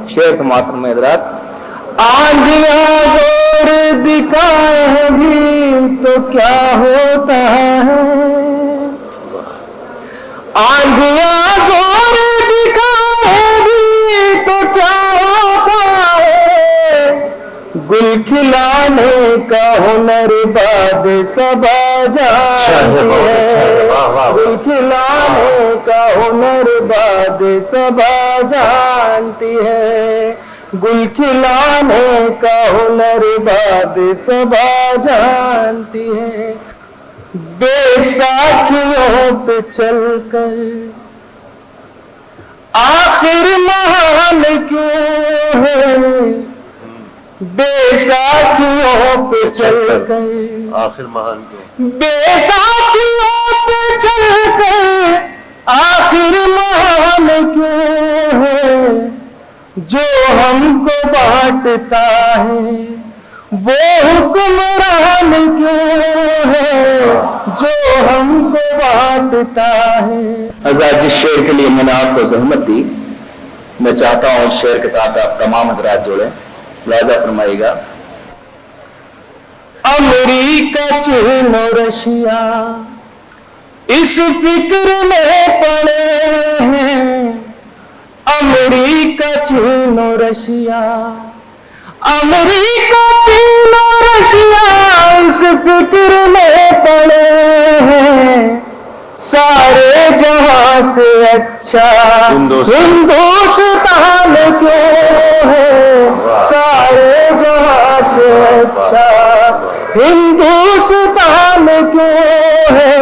शेर समात्र में हजरात, आंधियां जोर दिखाए भी तो क्या होता है, आंधियां जोर दिखाए भी तो क्या होता है, गुल खिलाने का हुनर बाद सबा जाते हैं, गुल खिलाने का हुनर बाद सबा जानती है, गुल खिलाने का हुनर बाद सबा जानती है। बेसाखियों पे चलकर आखिर महान क्यों है, बेसाखियों पे चलकर आखिर महान क्यों, बेसाखियों पे चलकर आखिर महान क्यों है, जो हमको बांटता है वो हुक्मरान क्यों है, जो हमको बांटता है। हज़रत, जिस शेर के लिए मैंने आपको जहमत दी, मैं चाहता हूं शेर के साथ आप तमाम हजरात जुड़े, वादा फरमाइएगा। अमेरिका, चीन और रशिया इस फिक्र में पड़े हैं, अमेरिका, चीन और रशिया, अमेरिका, चीन और रशिया इस फिक्र में पड़े हैं, सारे जहां से अच्छा हिंदुस्तान क्यों है, सारे जहां से अच्छा हिंदुस्तान क्यों है,